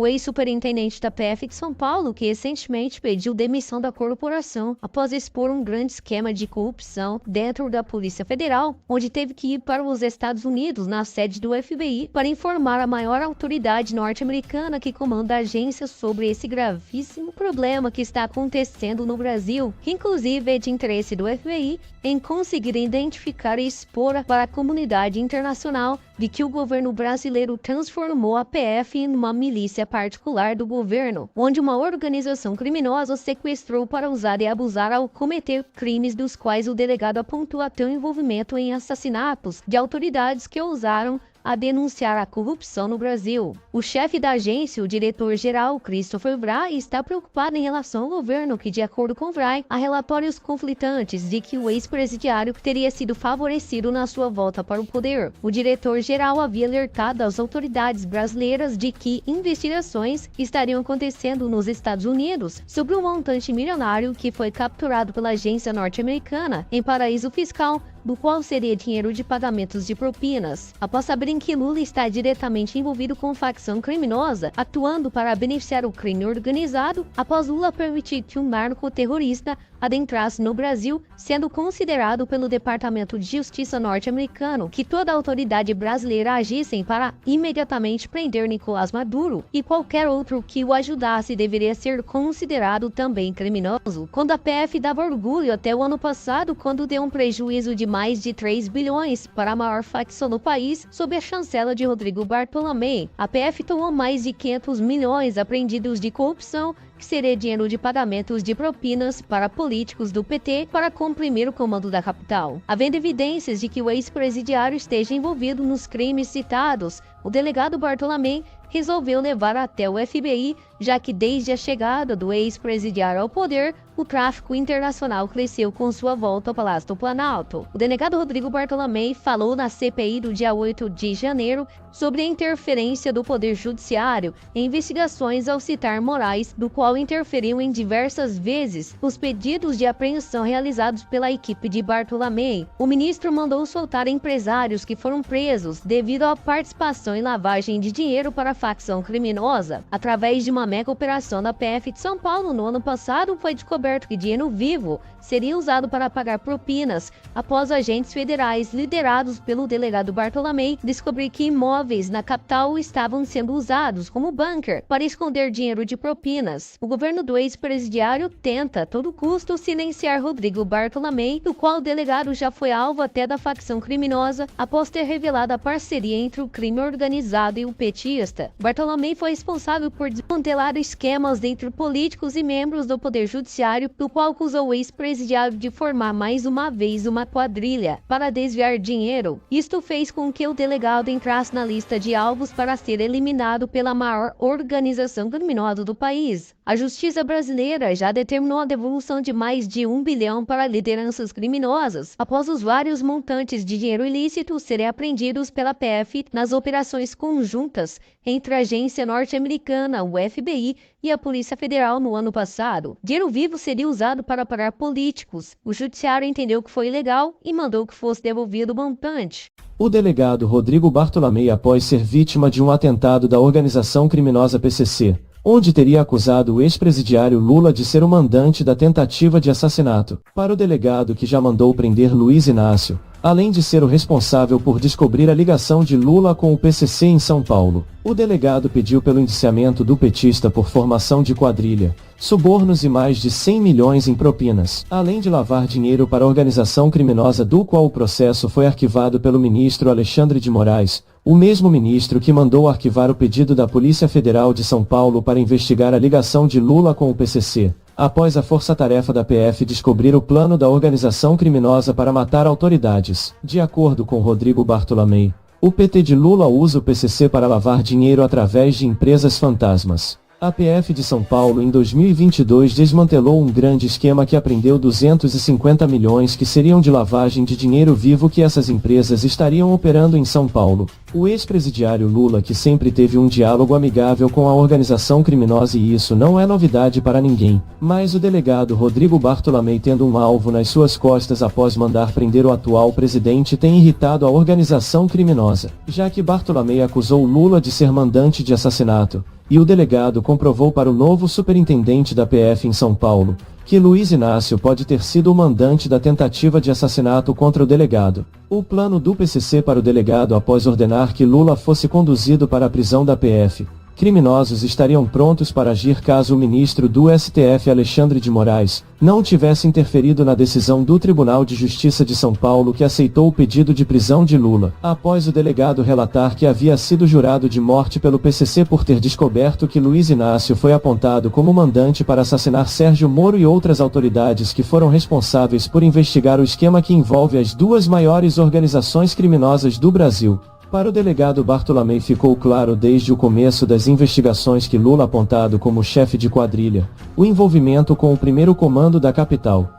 o ex-superintendente da PF de São Paulo, que recentemente pediu demissão da corporação após expor um grande esquema de corrupção dentro da Polícia Federal, onde teve que ir para os Estados Unidos, na sede do FBI, para informar a maior autoridade norte-americana que comanda a agência sobre esse gravíssimo problema que está acontecendo no Brasil, que inclusive é de interesse do FBI em conseguir identificar e expor para a comunidade internacional de que o governo brasileiro transformou a PF em uma milícia particular do governo, onde uma organização criminosa sequestrou para usar e abusar ao cometer crimes dos quais o delegado apontou até o envolvimento em assassinatos de autoridades que ousaram a denunciar a corrupção no Brasil. O chefe da agência, o diretor-geral Christopher Wray, está preocupado em relação ao governo que, de acordo com Wray, há relatórios conflitantes de que o ex-presidiário teria sido favorecido na sua volta para o poder. O diretor-geral havia alertado as autoridades brasileiras de que investigações estariam acontecendo nos Estados Unidos sobre um montante milionário que foi capturado pela agência norte-americana em paraíso fiscal, do qual seria dinheiro de pagamentos de propinas. Após saberem que Lula está diretamente envolvido com facção criminosa, atuando para beneficiar o crime organizado, após Lula permitir que um narco-terrorista adentrasse no Brasil, sendo considerado pelo Departamento de Justiça norte-americano que toda a autoridade brasileira agissem para imediatamente prender Nicolás Maduro e qualquer outro que o ajudasse deveria ser considerado também criminoso. Quando a PF dava orgulho até o ano passado, quando deu um prejuízo de mais de 3 bilhões para a maior facção no país, sob a chancela de Rodrigo Bartolomé. A PF tomou mais de 500 milhões apreendidos de corrupção, que seria dinheiro de pagamentos de propinas para políticos do PT para comprimir o comando da capital. Havendo evidências de que o ex-presidiário esteja envolvido nos crimes citados, o delegado Bartolomé resolveu levar até o FBI, já que desde a chegada do ex-presidiário ao poder, o tráfico internacional cresceu com sua volta ao Palácio do Planalto. O delegado Rodrigo Bartolomé falou na CPI do dia 8 de janeiro sobre a interferência do Poder Judiciário em investigações ao citar Moraes, do qual interferiu em diversas vezes os pedidos de apreensão realizados pela equipe de Bartolomé. O ministro mandou soltar empresários que foram presos devido à participação em lavagem de dinheiro para a facção criminosa. Através de uma mega operação da PF de São Paulo no ano passado, foi descoberto que dinheiro vivo seria usado para pagar propinas após agentes federais liderados pelo delegado Bartolomé descobrir que imóveis na capital estavam sendo usados como bunker para esconder dinheiro de propinas. O governo do ex-presidiário tenta a todo custo silenciar Rodrigo Bartolomé, do qual o delegado já foi alvo até da facção criminosa após ter revelado a parceria entre o crime organizado e o petista. Bartolomé foi responsável por desmantelar esquemas entre políticos e membros do Poder Judiciário, do qual acusou o ex-presidiário de formar mais uma vez uma quadrilha para desviar dinheiro. Isto fez com que o delegado entrasse na lista de alvos para ser eliminado pela maior organização criminosa do país. A justiça brasileira já determinou a devolução de mais de 1 bilhão para lideranças criminosas, após os vários montantes de dinheiro ilícito serem apreendidos pela PF nas operações conjuntas entre a agência norte-americana, o FBI, e a Polícia Federal no ano passado. Dinheiro vivo seria usado para pagar políticos. O judiciário entendeu que foi ilegal e mandou que fosse devolvido o montante. O delegado Rodrigo Bartolomé, após ser vítima de um atentado da organização criminosa PCC, onde teria acusado o ex-presidiário Lula de ser o mandante da tentativa de assassinato. Para o delegado, que já mandou prender Luiz Inácio, além de ser o responsável por descobrir a ligação de Lula com o PCC em São Paulo, o delegado pediu pelo indiciamento do petista por formação de quadrilha, subornos e mais de 100 milhões em propinas, além de lavar dinheiro para a organização criminosa, do qual o processo foi arquivado pelo ministro Alexandre de Moraes, o mesmo ministro que mandou arquivar o pedido da Polícia Federal de São Paulo para investigar a ligação de Lula com o PCC, após a força-tarefa da PF descobrir o plano da organização criminosa para matar autoridades. De acordo com Rodrigo Bartolomé, o PT de Lula usa o PCC para lavar dinheiro através de empresas fantasmas. A PF de São Paulo em 2022 desmantelou um grande esquema que apreendeu 250 milhões que seriam de lavagem de dinheiro vivo que essas empresas estariam operando em São Paulo. O ex-presidiário Lula, que sempre teve um diálogo amigável com a organização criminosa, e isso não é novidade para ninguém, mas o delegado Rodrigo Bartolomé, tendo um alvo nas suas costas após mandar prender o atual presidente, tem irritado a organização criminosa, já que Bartolomé acusou Lula de ser mandante de assassinato. e o delegado comprovou para o novo superintendente da PF em São Paulo, que Luiz Inácio pode ter sido o mandante da tentativa de assassinato contra o delegado. O plano do PCC para o delegado após ordenar que Lula fosse conduzido para a prisão da PF. Criminosos estariam prontos para agir caso o ministro do STF Alexandre de Moraes não tivesse interferido na decisão do Tribunal de Justiça de São Paulo que aceitou o pedido de prisão de Lula, após o delegado relatar que havia sido jurado de morte pelo PCC por ter descoberto que Luiz Inácio foi apontado como mandante para assassinar Sérgio Moro e outras autoridades que foram responsáveis por investigar o esquema que envolve as duas maiores organizações criminosas do Brasil. Para o delegado Bartolomei ficou claro desde o começo das investigações que Lula apontado como chefe de quadrilha, o envolvimento com o primeiro comando da capital.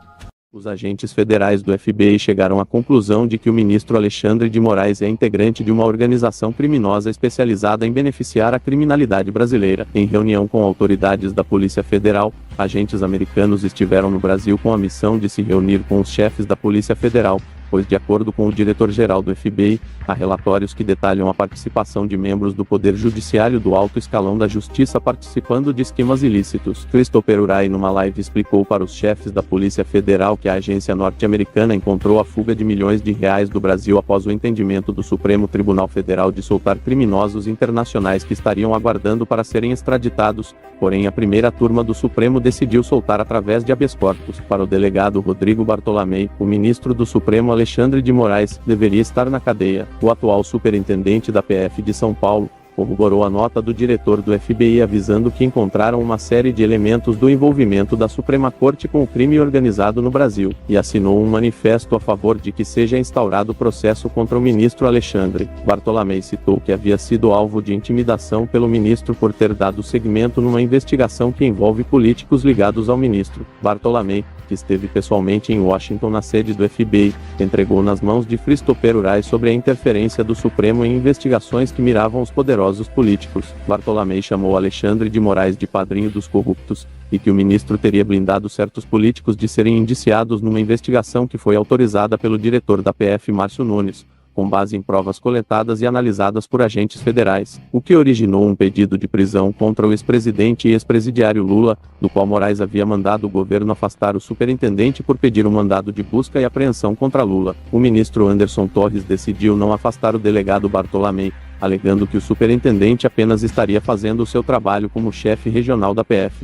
Os agentes federais do FBI chegaram à conclusão de que o ministro Alexandre de Moraes é integrante de uma organização criminosa especializada em beneficiar a criminalidade brasileira. Em reunião com autoridades da Polícia Federal, agentes americanos estiveram no Brasil com a missão de se reunir com os chefes da Polícia Federal, pois de acordo com o diretor-geral do FBI, há relatórios que detalham a participação de membros do Poder Judiciário do alto escalão da Justiça participando de esquemas ilícitos. Christopher Wray numa live explicou para os chefes da Polícia Federal que a agência norte-americana encontrou a fuga de milhões de reais do Brasil após o entendimento do Supremo Tribunal Federal de soltar criminosos internacionais que estariam aguardando para serem extraditados, porém a primeira turma do Supremo decidiu soltar através de habeas corpus. Para o delegado Rodrigo Bartolomei, o ministro do Supremo Alexandre de Moraes deveria estar na cadeia. O atual superintendente da PF de São Paulo corroborou a nota do diretor do FBI avisando que encontraram uma série de elementos do envolvimento da Suprema Corte com o crime organizado no Brasil, e assinou um manifesto a favor de que seja instaurado processo contra o ministro Alexandre. Bartolomei citou que havia sido alvo de intimidação pelo ministro por ter dado seguimento numa investigação que envolve políticos ligados ao ministro. Bartolomei, que esteve pessoalmente em Washington na sede do FBI, entregou nas mãos de Christopher Wray sobre a interferência do Supremo em investigações que miravam os poderosos políticos. Bartolomei chamou Alexandre de Moraes de padrinho dos corruptos, e que o ministro teria blindado certos políticos de serem indiciados numa investigação que foi autorizada pelo diretor da PF Márcio Nunes, com base em provas coletadas e analisadas por agentes federais, o que originou um pedido de prisão contra o ex-presidente e ex-presidiário Lula, do qual Moraes havia mandado o governo afastar o superintendente por pedir um mandado de busca e apreensão contra Lula. O ministro Anderson Torres decidiu não afastar o delegado Bartolomei, alegando que o superintendente apenas estaria fazendo o seu trabalho como chefe regional da PF.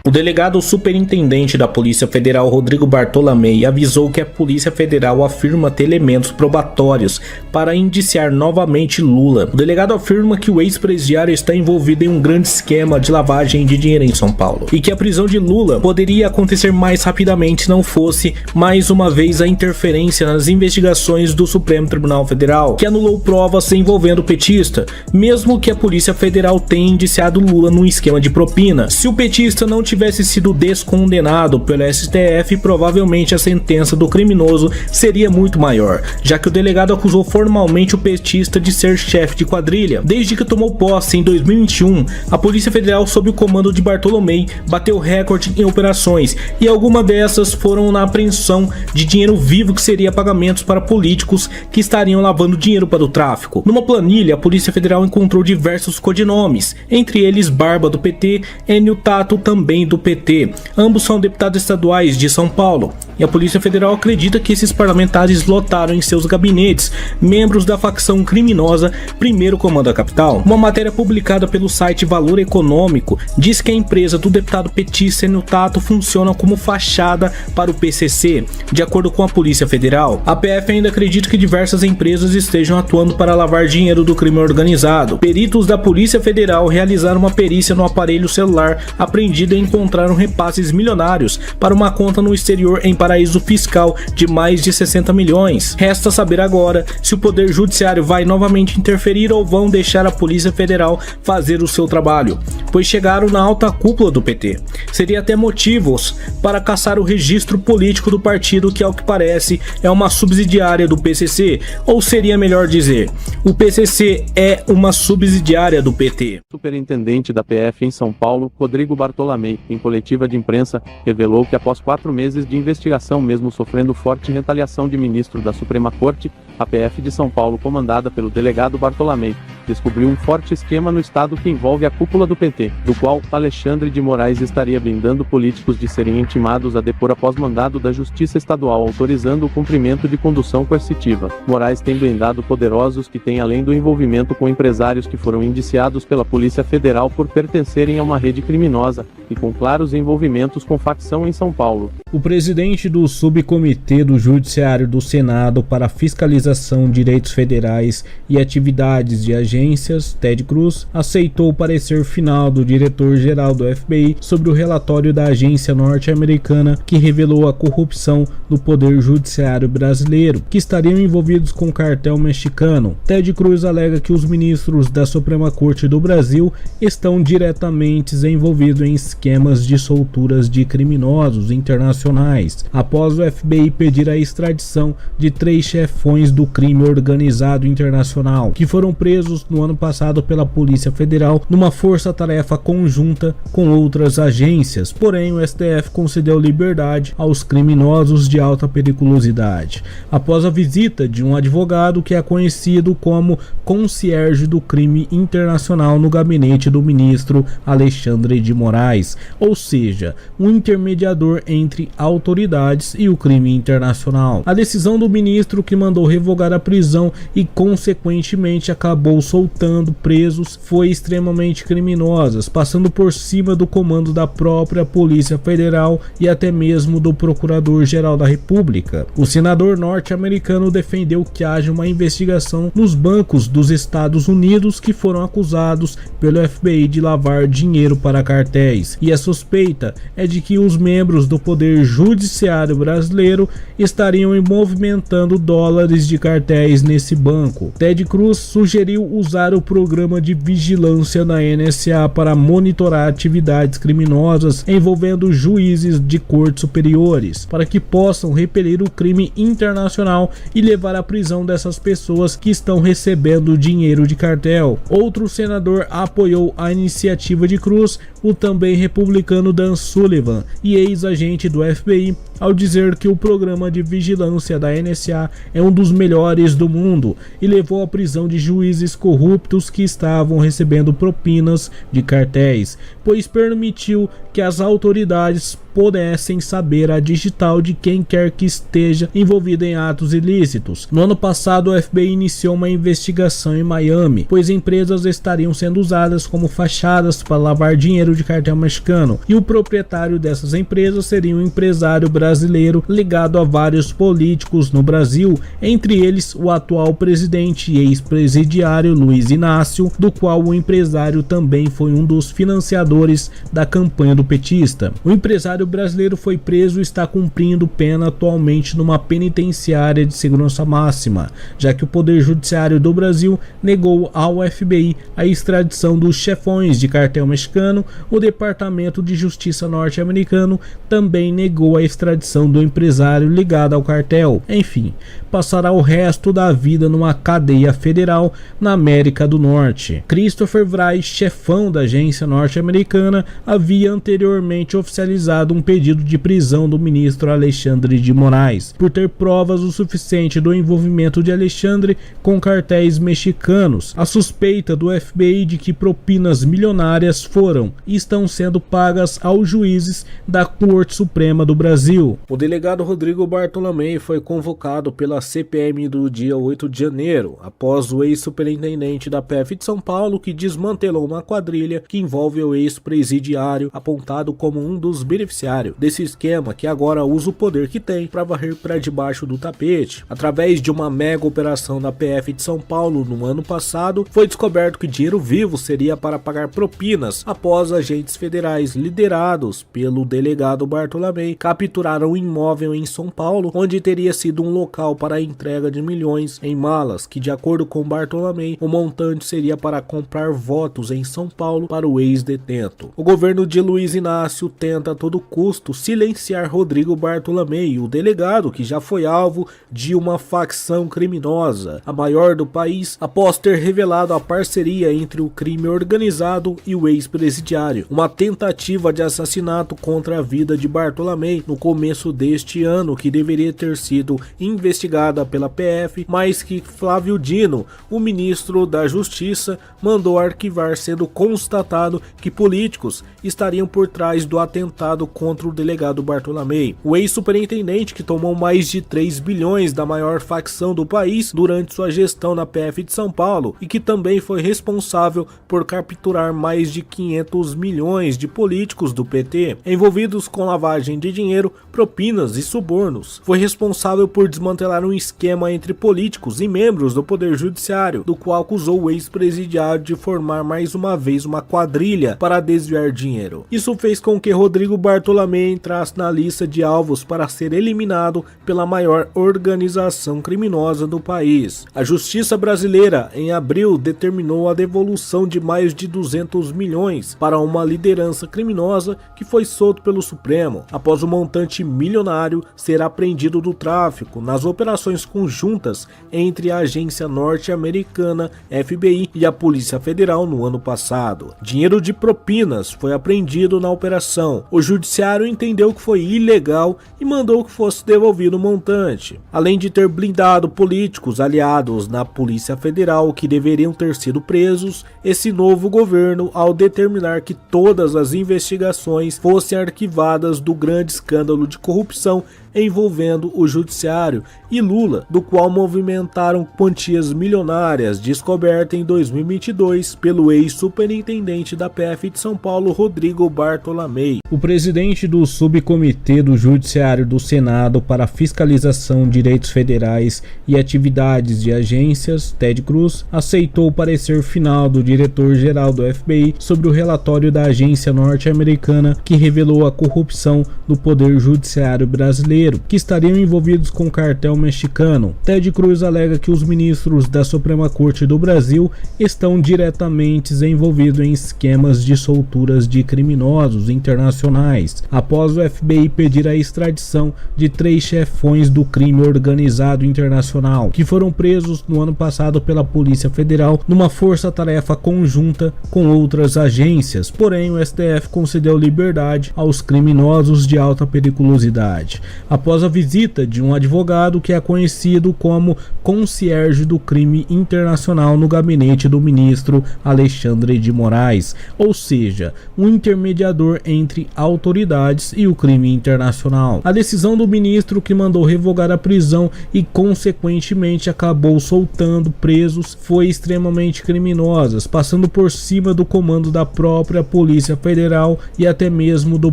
O delegado superintendente da Polícia Federal, Rodrigo Bartolomei, avisou que a Polícia Federal afirma ter elementos probatórios para indiciar novamente Lula. O delegado afirma que o ex-presidiário está envolvido em um grande esquema de lavagem de dinheiro em São Paulo e que a prisão de Lula poderia acontecer mais rapidamente se não fosse, mais uma vez, a interferência nas investigações do Supremo Tribunal Federal, que anulou provas envolvendo o petista, mesmo que a Polícia Federal tenha indiciado Lula num esquema de propina. Se o petista não tivesse sido descondenado pelo STF, provavelmente a sentença do criminoso seria muito maior, já que o delegado acusou formalmente o petista de ser chefe de quadrilha. Desde que tomou posse em 2021, a Polícia Federal, sob o comando de Bartolomei, bateu recorde em operações, e algumas dessas foram na apreensão de dinheiro vivo que seria pagamentos para políticos que estariam lavando dinheiro para o tráfico. Numa planilha, a Polícia Federal encontrou diversos codinomes, entre eles Barba do PT, Enio Tato também do PT. Ambos são deputados estaduais de São Paulo, e a Polícia Federal acredita que esses parlamentares lotaram em seus gabinetes membros da facção criminosa Primeiro Comando da Capital. Uma matéria publicada pelo site Valor Econômico diz que a empresa do deputado petista Enio Tato funciona como fachada para o PCC. De acordo com a Polícia Federal, a PF ainda acredita que diversas empresas estejam atuando para lavar dinheiro do crime organizado. Peritos da Polícia Federal realizaram uma perícia no aparelho celular apreendido e encontraram repasses milionários para uma conta no exterior em paraíso fiscal de mais de 60 milhões. Resta saber agora se o Poder Judiciário vai novamente interferir ou vão deixar a Polícia Federal fazer o seu trabalho, pois chegaram na alta cúpula do PT. Seria até motivos para caçar o registro político do partido, que ao que parece é uma subsidiária do PCC, ou seria melhor dizer, o PCC é uma subsidiária do PT. O superintendente da PF em São Paulo, Rodrigo Bartolomei, em coletiva de imprensa, revelou que após 4 meses de investigação, mesmo sofrendo forte retaliação de ministro da Suprema Corte, A PF de São Paulo, comandada pelo delegado Bartolomei, descobriu um forte esquema no estado que envolve a cúpula do PT, do qual Alexandre de Moraes estaria blindando políticos de serem intimados a depor após mandado da Justiça Estadual autorizando o cumprimento de condução coercitiva. Moraes tem blindado poderosos que têm além do envolvimento com empresários que foram indiciados pela Polícia Federal por pertencerem a uma rede criminosa, e com claros envolvimentos com facção em São Paulo. O presidente do Subcomitê do Judiciário do Senado para a Fiscalização de Direitos Federais e Atividades de Agências, Ted Cruz, aceitou o parecer final do diretor-geral do FBI sobre o relatório da agência norte-americana que revelou a corrupção do Poder Judiciário brasileiro, que estariam envolvidos com o cartel mexicano. Ted Cruz alega que os ministros da Suprema Corte do Brasil estão diretamente envolvidos em esquemas de solturas de criminosos internacionais, após o FBI pedir a extradição de 3 chefões do crime organizado internacional, que foram presos no ano passado pela Polícia Federal numa força-tarefa conjunta com outras agências. Porém, o STF concedeu liberdade aos criminosos de alta periculosidade, após a visita de um advogado que é conhecido como concierge do crime internacional no gabinete do ministro Alexandre de Moraes, ou seja, um intermediador entre autoridades e o crime internacional. A decisão do ministro, que mandou revogar a prisão e consequentemente acabou soltando presos, foi extremamente criminosa, passando por cima do comando da própria Polícia Federal e até mesmo do Procurador-Geral da República. O senador norte-americano defendeu que haja uma investigação nos bancos dos Estados Unidos que foram acusados pelo FBI de lavar dinheiro para cartéis, e a suspeita é de que os membros do Poder Judiciário brasileiro estariam movimentando dólares de cartéis nesse banco. Ted Cruz sugeriu usar o programa de vigilância da NSA para monitorar atividades criminosas envolvendo juízes de cortes superiores, para que possam repelir o crime internacional e levar à prisão dessas pessoas que estão recebendo dinheiro de cartel. Outro senador apoiou a iniciativa de Cruz, o também republicano Dan Sullivan e ex-agente do FBI, ao dizer que o programa de vigilância da NSA é um dos melhores do mundo e levou à prisão de juízes corruptos que estavam recebendo propinas de cartéis, pois permitiu que as autoridades pudessem saber a digital de quem quer que esteja envolvido em atos ilícitos. No ano passado, o FBI iniciou uma investigação em Miami, pois empresas estariam sendo usadas como fachadas para lavar dinheiro de cartel mexicano, e o proprietário dessas empresas seria um empresário brasileiro ligado a vários políticos no Brasil, entre eles o atual presidente e ex-presidiário Luiz Inácio, do qual o empresário também foi um dos financiadores da campanha do petista. O empresário brasileiro foi preso e está cumprindo pena atualmente numa penitenciária de segurança máxima, já que o Poder Judiciário do Brasil negou ao FBI a extradição dos chefões de cartel mexicano. O Departamento de Justiça norte-americano também negou a extradição do empresário ligado ao cartel. Enfim, passará o resto da vida numa cadeia federal na América do Norte. Christopher Wray, chefão da agência norte-americana, havia anteriormente oficializado um pedido de prisão do ministro Alexandre de Moraes, por ter provas o suficiente do envolvimento de Alexandre com cartéis mexicanos. A suspeita do FBI de que propinas milionárias foram e estão sendo pagas aos juízes da Corte Suprema do Brasil. O delegado Rodrigo Bartolomei foi convocado pela CPM do dia 8 de janeiro, após o ex-superintendente da PF de São Paulo, que desmantelou uma quadrilha que envolve o ex-presidiário apontado como um dos beneficiários desse esquema, que agora usa o poder que tem para varrer para debaixo do tapete. Através de uma mega operação da PF de São Paulo no ano passado, foi descoberto que dinheiro vivo seria para pagar propinas, após agentes federais liderados pelo delegado Bartolomei capturaram um imóvel em São Paulo, onde teria sido um local para a entrega de milhões em malas, que, de acordo com Bartolomei, o montante seria para comprar votos em São Paulo para o ex-detento. O governo de Luiz Inácio tenta a todo custo silenciar Rodrigo Bartolomei, o delegado que já foi alvo de uma facção criminosa, a maior do país, após ter revelado a parceria entre o crime organizado e o ex-presidiário, uma tentativa de assassinato contra a vida de Bartolomei no começo deste ano, que deveria ter sido investigada pela PF, mas que Flávio Dino, o ministro da Justiça, mandou arquivar, sendo constatado que políticos estariam por trás do atentado contra o delegado Bartolomei. O ex-superintendente, que tomou mais de 3 bilhões da maior facção do país durante sua gestão na PF de São Paulo e que também foi responsável por capturar mais de 500 milhões de políticos do PT envolvidos com lavagem de dinheiro, propinas e subornos. Foi responsável por desmantelar um esquema entre políticos e membros do Poder Judiciário, do qual acusou o ex-presidiário de formar mais uma vez uma quadrilha para desviar dinheiro. Isso fez com que Rodrigo Bartolomei entrasse na lista de alvos para ser eliminado pela maior organização criminosa do país. A Justiça brasileira, em abril, determinou a devolução de mais de 200 milhões para uma liderança criminosa que foi solto pelo Supremo, após o montante milionário ser apreendido do tráfico nas operações conjuntas entre a agência norte-americana FBI e a Polícia Federal no ano passado. Dinheiro de propinas foi apreendido na operação. O judiciário entendeu que foi ilegal e mandou que fosse devolvido o montante, além de ter blindado políticos aliados na Polícia Federal que deveriam ter sido presos. Esse novo governo, ao determinar que todas as investigações fossem arquivadas do grande escândalo de corrupção envolvendo o judiciário e Lula, do qual movimentaram quantias milionárias, descoberta em 2022 pelo ex-superintendente da PF de São Paulo, Rodrigo Bartolomei. O presidente do Subcomitê do Judiciário do Senado para Fiscalização de Direitos Federais e Atividades de Agências, Ted Cruz, aceitou o parecer final do diretor-geral do FBI sobre o relatório da agência norte-americana que revelou a corrupção do Poder Judiciário brasileiro, que estariam envolvidos com o cartel mexicano. Ted Cruz alega que os ministros da Suprema Corte do Brasil estão diretamente envolvidos em esquemas de solturas de criminosos internacionais, após o FBI pedir a extradição de 3 chefões do crime organizado internacional, que foram presos no ano passado pela Polícia Federal numa força-tarefa conjunta com outras agências. Porém, o STF concedeu liberdade aos criminosos de alta periculosidade, após a visita de um advogado que é conhecido como concierge do crime internacional no gabinete do ministro Alexandre de Moraes, ou seja, um intermediador entre autoridades e o crime internacional. A decisão do ministro, que mandou revogar a prisão e consequentemente acabou soltando presos, foi extremamente criminosa, passando por cima do comando da própria Polícia Federal e até mesmo do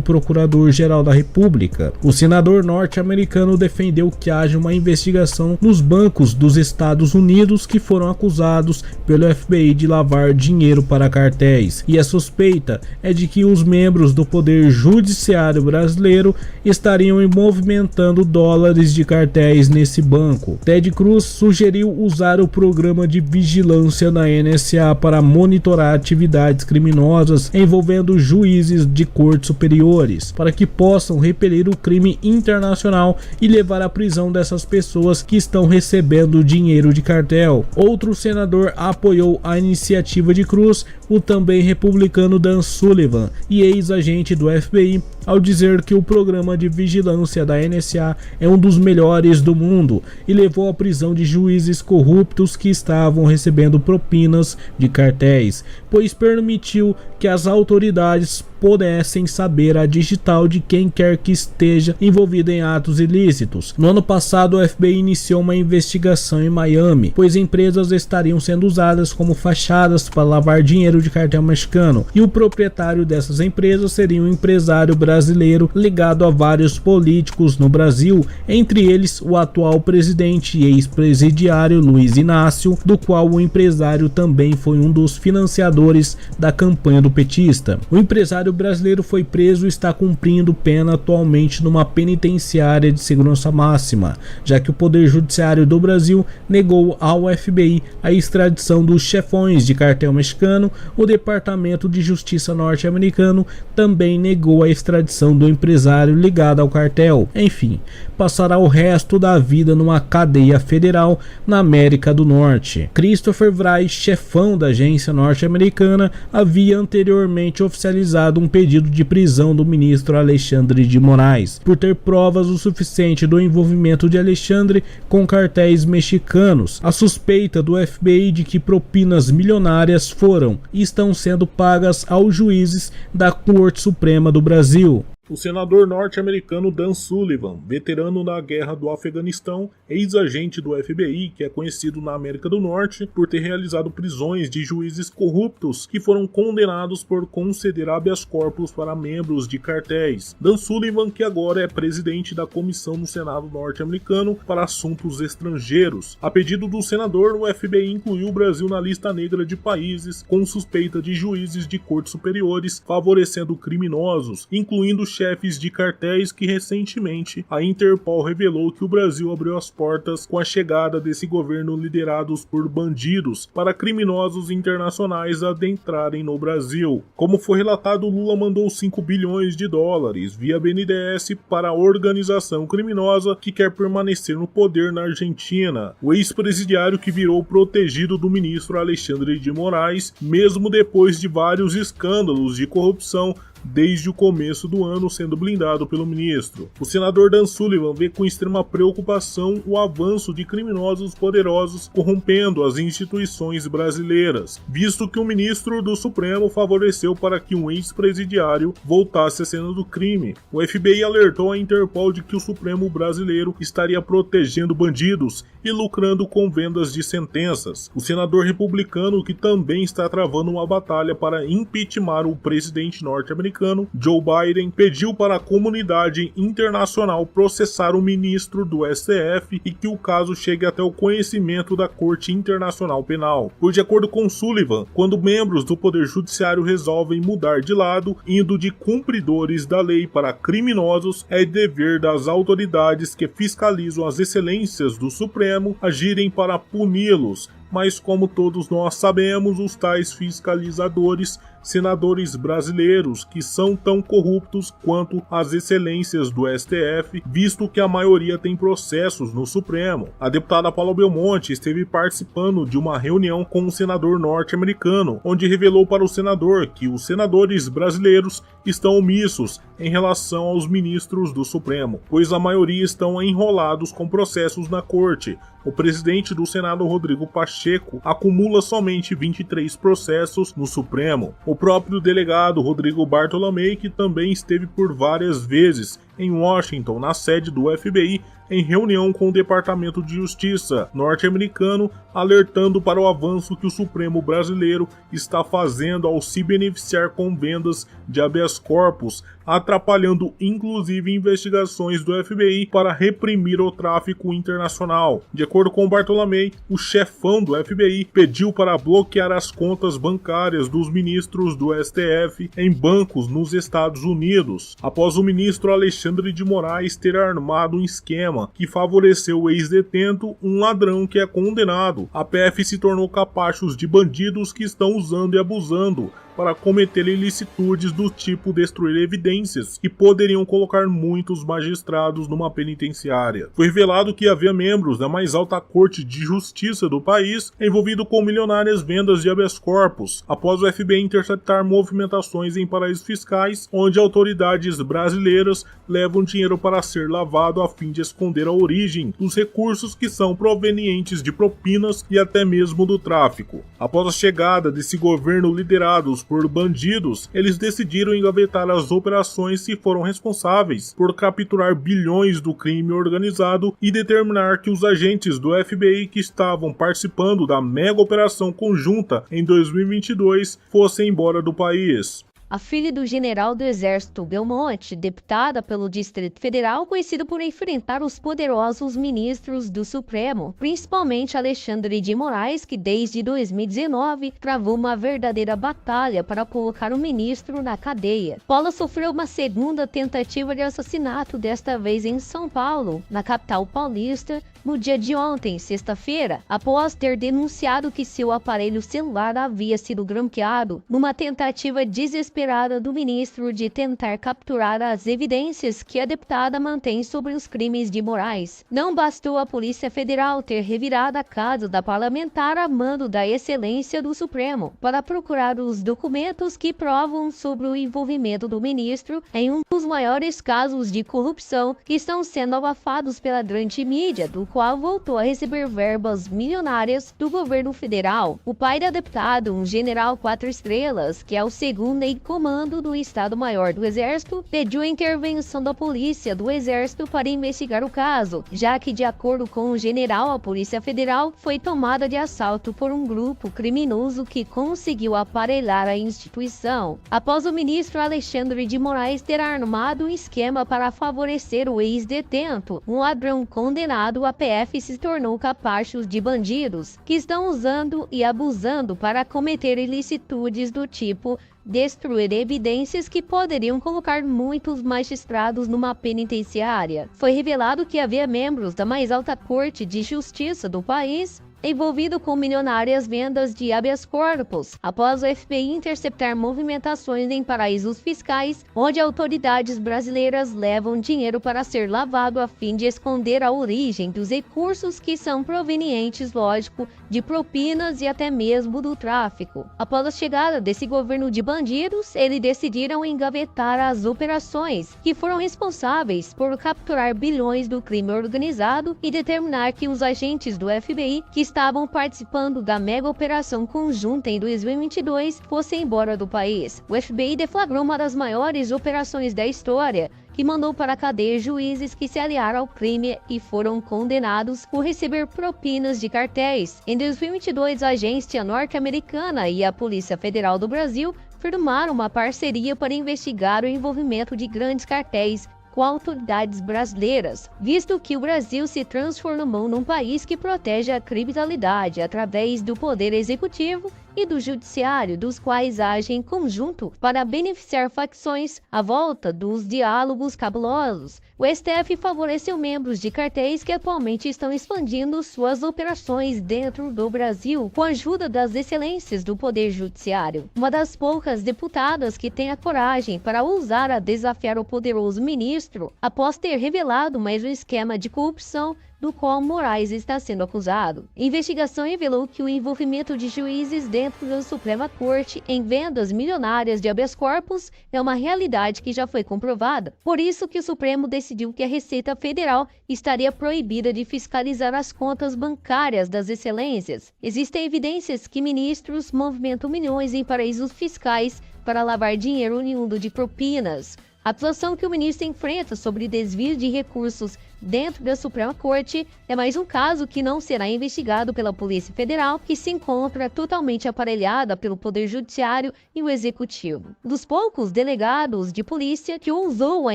Procurador-Geral da República. O senador norte-americano defendeu que haja uma investigação nos bancos dos Estados Unidos que foram acusados pelo FBI de lavar dinheiro para cartéis, e a suspeita é de que os membros do Poder Judiciário brasileiro estariam movimentando dólares de cartéis nesse banco. Ted Cruz sugeriu usar o programa de vigilância da NSA para monitorar atividades criminosas envolvendo juízes de cortes superiores, para que possam repelir o crime internacional e levar à prisão dessas pessoas que estão recebendo dinheiro de cartel. Outro senador apoiou a iniciativa de Cruz, o também republicano Dan Sullivan, e ex-agente do FBI, ao dizer que o programa de vigilância da NSA é um dos melhores do mundo e levou à prisão de juízes corruptos que estavam recebendo propinas de cartéis, pois permitiu que as autoridades pudessem saber a digital de quem quer que esteja envolvido em atos ilícitos. No ano passado, o FBI iniciou uma investigação em Miami, pois empresas estariam sendo usadas como fachadas para lavar dinheiro de cartel mexicano, e o proprietário dessas empresas seria um empresário brasileiro ligado a vários políticos no Brasil, entre eles o atual presidente e ex-presidiário Luiz Inácio, do qual o empresário também foi um dos financiadores da campanha do petista. O empresário brasileiro foi preso e está cumprindo pena atualmente numa penitenciária de segurança máxima, já que o Poder Judiciário do Brasil negou ao FBI a extradição dos chefões de cartel mexicano o Departamento de Justiça norte-americano também negou a extradição do empresário ligado ao cartel. Enfim, passará o resto da vida numa cadeia federal na América do Norte. Christopher Wray, chefão da agência norte-americana, havia anteriormente oficializado um pedido de prisão do ministro Alexandre de Moraes, por ter provas o suficiente do envolvimento de Alexandre com cartéis mexicanos. A suspeita do FBI de que propinas milionárias foram e estão sendo pagas aos juízes da Corte Suprema do Brasil. O senador norte-americano Dan Sullivan, veterano na guerra do Afeganistão, ex-agente do FBI, que é conhecido na América do Norte por ter realizado prisões de juízes corruptos que foram condenados por conceder habeas corpus para membros de cartéis. Dan Sullivan, que agora é presidente da comissão no Senado norte-americano para assuntos estrangeiros. A pedido do senador, o FBI incluiu o Brasil na lista negra de países com suspeita de juízes de cortes superiores favorecendo criminosos, incluindo chefes de cartéis, que recentemente a Interpol revelou que o Brasil abriu as portas com a chegada desse governo liderados por bandidos para criminosos internacionais adentrarem no Brasil. Como foi relatado, Lula mandou 5 bilhões de dólares via BNDES para a organização criminosa que quer permanecer no poder na Argentina. O ex-presidiário que virou protegido do ministro Alexandre de Moraes, mesmo depois de vários escândalos de corrupção desde o começo do ano, sendo blindado pelo ministro. O senador Dan Sullivan vê com extrema preocupação o avanço de criminosos poderosos corrompendo as instituições brasileiras, visto que o ministro do Supremo favoreceu para que um ex-presidiário voltasse à cena do crime. O FBI alertou a Interpol de que o Supremo brasileiro estaria protegendo bandidos e lucrando com vendas de sentenças. O senador republicano, que também está travando uma batalha para impeachment o presidente norte-americano Joe Biden, pediu para a comunidade internacional processar o ministro do STF e que o caso chegue até o conhecimento da Corte Internacional Penal. Pois, de acordo com Sullivan, quando membros do Poder Judiciário resolvem mudar de lado, indo de cumpridores da lei para criminosos, é dever das autoridades que fiscalizam as excelências do Supremo agirem para puni-los. Mas, como todos nós sabemos, os tais fiscalizadores, senadores brasileiros, que são tão corruptos quanto as excelências do STF, visto que a maioria tem processos no Supremo. A deputada Paula Belmonte esteve participando de uma reunião com um senador norte-americano, onde revelou para o senador que os senadores brasileiros estão omissos em relação aos ministros do Supremo, pois a maioria estão enrolados com processos na corte. O presidente do Senado, Rodrigo Pacheco, acumula somente 23 processos no Supremo. O próprio delegado Rodrigo Bartolomei, que também esteve por várias vezes em Washington, na sede do FBI, em reunião com o Departamento de Justiça norte-americano, alertando para o avanço que o Supremo brasileiro está fazendo ao se beneficiar com vendas de habeas corpus, atrapalhando inclusive investigações do FBI para reprimir o tráfico internacional. De acordo com Bartolomei, o chefão do FBI pediu para bloquear as contas bancárias dos ministros do STF em bancos nos Estados Unidos, após o ministro Alexandre de Moraes ter armado um esquema que favoreceu o ex-detento, um ladrão que é condenado. A PF se tornou capachos de bandidos que estão usando e abusando para cometer ilicitudes do tipo destruir evidências que poderiam colocar muitos magistrados numa penitenciária. Foi revelado que havia membros da mais alta corte de justiça do país envolvido com milionárias vendas de habeas corpus, após o FBI interceptar movimentações em paraísos fiscais, onde autoridades brasileiras levam dinheiro para ser lavado a fim de esconder a origem dos recursos que são provenientes de propinas e até mesmo do tráfico. Após a chegada desse governo liderados por bandidos, eles decidiram engavetar as operações que foram responsáveis por capturar bilhões do crime organizado e determinar que os agentes do FBI que estavam participando da mega operação conjunta em 2022 fossem embora do país. A filha do general do Exército Belmonte, deputada pelo Distrito Federal, conhecida por enfrentar os poderosos ministros do Supremo, principalmente Alexandre de Moraes, que desde 2019 travou uma verdadeira batalha para colocar o ministro na cadeia. Paula sofreu uma segunda tentativa de assassinato, desta vez em São Paulo, na capital paulista, no dia de ontem, sexta-feira, após ter denunciado que seu aparelho celular havia sido grampeado numa tentativa desesperada do ministro de tentar capturar as evidências que a deputada mantém sobre os crimes de Moraes. Não bastou a Polícia Federal ter revirado a casa da parlamentar a mando da Excelência do Supremo para procurar os documentos que provam sobre o envolvimento do ministro em um dos maiores casos de corrupção que estão sendo abafados pela grande mídia, do qual voltou a receber verbas milionárias do governo federal. O pai da deputada, um general 4 estrelas, que é o segundo em comando do Estado-Maior do Exército, pediu a intervenção da Polícia do Exército para investigar o caso, já que, de acordo com o general, a Polícia Federal foi tomada de assalto por um grupo criminoso que conseguiu aparelhar a instituição. Após o ministro Alexandre de Moraes ter armado um esquema para favorecer o ex-detento, um ladrão condenado, a PF se tornou capacho de bandidos que estão usando e abusando para cometer ilicitudes do tipo destruir evidências que poderiam colocar muitos magistrados numa penitenciária. Foi revelado que havia membros da mais alta corte de justiça do país envolvido com milionárias vendas de habeas corpus, após o FBI interceptar movimentações em paraísos fiscais, onde autoridades brasileiras levam dinheiro para ser lavado a fim de esconder a origem dos recursos que são provenientes, lógico, de propinas e até mesmo do tráfico. Após a chegada desse governo de bandidos, eles decidiram engavetar as operações que foram responsáveis por capturar bilhões do crime organizado e determinar que os agentes do FBI que estavam participando da mega operação conjunta em 2022 fossem embora do país. O FBI deflagrou uma das maiores operações da história, que mandou para a cadeia juízes que se aliaram ao crime e foram condenados por receber propinas de cartéis. Em 2022, a agência norte-americana e a Polícia Federal do Brasil firmaram uma parceria para investigar o envolvimento de grandes cartéis com autoridades brasileiras, visto que o Brasil se transformou num país que protege a criminalidade através do poder executivo e do judiciário, dos quais agem em conjunto para beneficiar facções à volta dos diálogos cabulosos. O STF favoreceu membros de cartéis que atualmente estão expandindo suas operações dentro do Brasil com a ajuda das excelências do Poder Judiciário. Uma das poucas deputadas que tem a coragem para ousar a desafiar o poderoso ministro após ter revelado mais um esquema de corrupção do qual Moraes está sendo acusado. A investigação revelou que o envolvimento de juízes dentro da Suprema Corte em vendas milionárias de habeas corpus é uma realidade que já foi comprovada. Por isso que o Supremo decidiu que a Receita Federal estaria proibida de fiscalizar as contas bancárias das excelências. Existem evidências que ministros movimentam milhões em paraísos fiscais para lavar dinheiro oriundo de propinas. A atuação que o ministro enfrenta sobre desvio de recursos dentro da Suprema Corte é mais um caso que não será investigado pela Polícia Federal, que se encontra totalmente aparelhada pelo Poder Judiciário e o Executivo. Dos poucos delegados de polícia que ousou a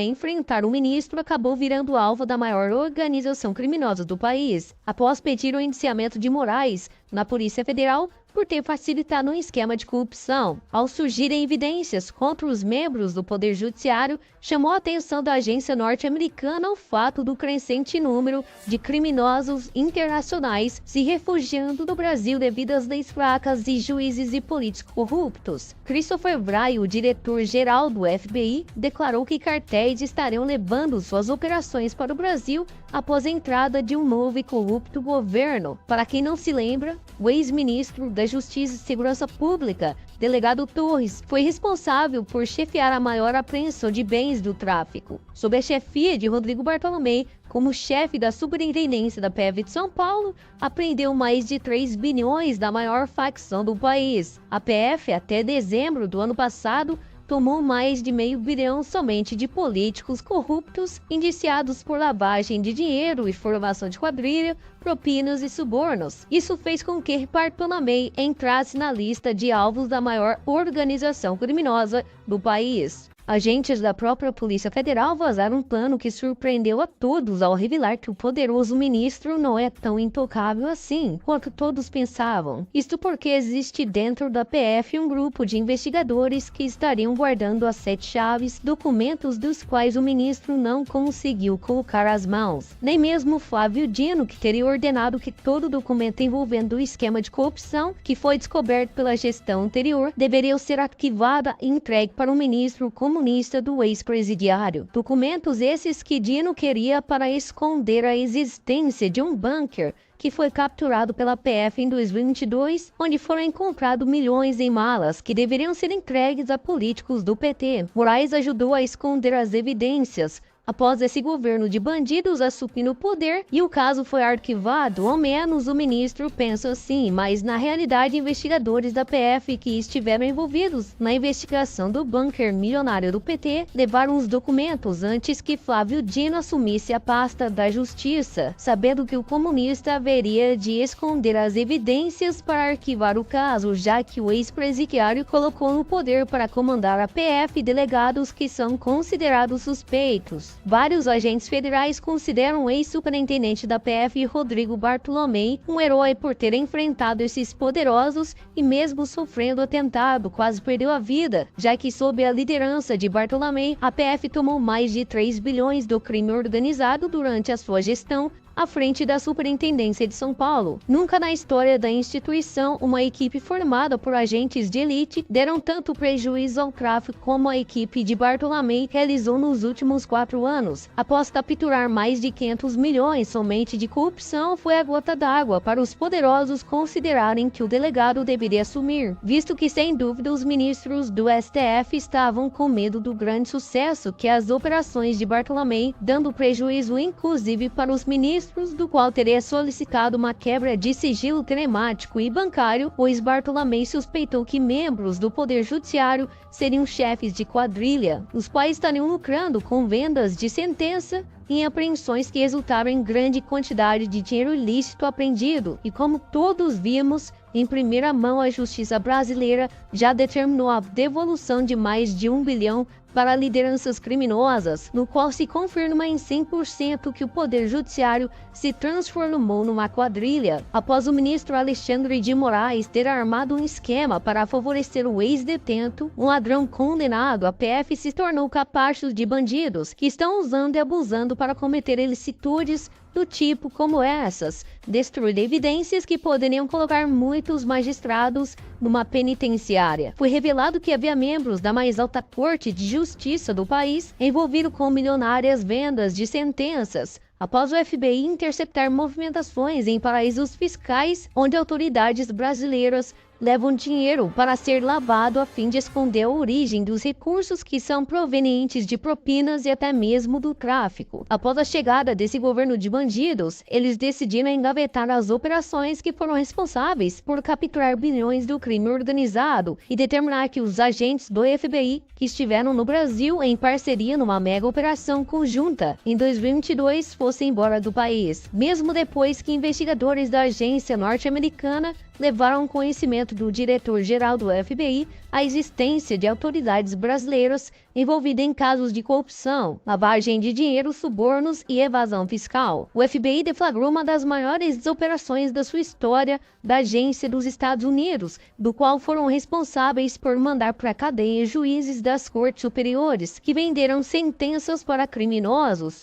enfrentar o ministro, acabou virando alvo da maior organização criminosa do país, após pedir o indiciamento de Moraes na Polícia Federal por ter facilitado um esquema de corrupção. Ao surgirem evidências contra os membros do Poder Judiciário, chamou a atenção da agência norte-americana o fato do crescente número de criminosos internacionais se refugiando no Brasil devido às leis fracas e juízes e políticos corruptos. Christopher Wray, o diretor-geral do FBI, declarou que cartéis estariam levando suas operações para o Brasil após a entrada de um novo e corrupto governo. Para quem não se lembra, o ex-ministro da Justiça e Segurança Pública, delegado Torres, foi responsável por chefiar a maior apreensão de bens do tráfico. Sob a chefia de Rodrigo Bartolomé, como chefe da Superintendência da PF de São Paulo, apreendeu mais de 3 bilhões da maior facção do país. A PF, até dezembro do ano passado, tomou mais de $500 milhão somente de políticos corruptos indiciados por lavagem de dinheiro e formação de quadrilha, propinas e subornos. Isso fez com que Bartolomé entrasse na lista de alvos da maior organização criminosa do país. Agentes da própria Polícia Federal vazaram um plano que surpreendeu a todos ao revelar que o poderoso ministro não é tão intocável assim quanto todos pensavam. Isto porque existe dentro da PF um grupo de investigadores que estariam guardando as 7 chaves, documentos dos quais o ministro não conseguiu colocar as mãos. Nem mesmo Flávio Dino, que teria ordenado que todo documento envolvendo o esquema de corrupção que foi descoberto pela gestão anterior deveria ser arquivado e entregue para o ministro comunista do ex-presidiário. Documentos esses que Dino queria para esconder a existência de um bunker que foi capturado pela PF em 2022, onde foram encontrados milhões em malas que deveriam ser entregues a políticos do PT. Moraes ajudou a esconder as evidências após esse governo de bandidos assumir o poder e o caso foi arquivado, ao menos o ministro pensa assim, mas na realidade investigadores da PF que estiveram envolvidos na investigação do bunker milionário do PT levaram os documentos antes que Flávio Dino assumisse a pasta da Justiça, sabendo que o comunista haveria de esconder as evidências para arquivar o caso, já que o ex-presidiário colocou no poder para comandar a PF delegados que são considerados suspeitos. Vários agentes federais consideram o ex-superintendente da PF, Rodrigo Bartolomei, um herói por ter enfrentado esses poderosos e mesmo sofrendo atentado, quase perdeu a vida, já que sob a liderança de Bartolomei, a PF tomou mais de 3 bilhões do crime organizado durante a sua gestão, à frente da Superintendência de São Paulo. Nunca na história da instituição, uma equipe formada por agentes de elite deram tanto prejuízo ao tráfico como a equipe de Bartolomei realizou nos últimos 4 anos. Após capturar mais de 500 milhões somente de corrupção, foi a gota d'água para os poderosos considerarem que o delegado deveria assumir, visto que sem dúvida os ministros do STF estavam com medo do grande sucesso que as operações de Bartolomei, dando prejuízo inclusive para os ministros do qual teria solicitado uma quebra de sigilo telemático e bancário, pois Bartolomei suspeitou que membros do Poder Judiciário seriam chefes de quadrilha, os quais estariam lucrando com vendas de sentença em apreensões que resultaram em grande quantidade de dinheiro ilícito apreendido. E como todos vimos, em primeira mão a justiça brasileira já determinou a devolução de mais de 1 bilhão para lideranças criminosas, no qual se confirma em 100% que o Poder Judiciário se transformou numa quadrilha, após o ministro Alexandre de Moraes ter armado um esquema para favorecer o ex-detento, um ladrão condenado. A PF se tornou capacho de bandidos que estão usando e abusando para cometer ilicitudes do tipo como essas, destruir evidências que poderiam colocar muitos magistrados numa penitenciária. Foi revelado que havia membros da mais alta corte de justiça do país envolvidos com milionárias vendas de sentenças, após o FBI interceptar movimentações em paraísos fiscais onde autoridades brasileiras levam dinheiro para ser lavado a fim de esconder a origem dos recursos que são provenientes de propinas e até mesmo do tráfico. Após a chegada desse governo de bandidos, eles decidiram engavetar as operações que foram responsáveis por capturar bilhões do crime organizado e determinar que os agentes do FBI que estiveram no Brasil em parceria numa mega operação conjunta em 2022 fossem embora do país, mesmo depois que investigadores da agência norte-americana levaram conhecimento do diretor-geral do FBI a existência de autoridades brasileiras envolvidas em casos de corrupção, lavagem de dinheiro, subornos e evasão fiscal. O FBI deflagrou uma das maiores operações da sua história da agência dos Estados Unidos, do qual foram responsáveis por mandar para a cadeia juízes das cortes superiores que venderam sentenças para criminosos.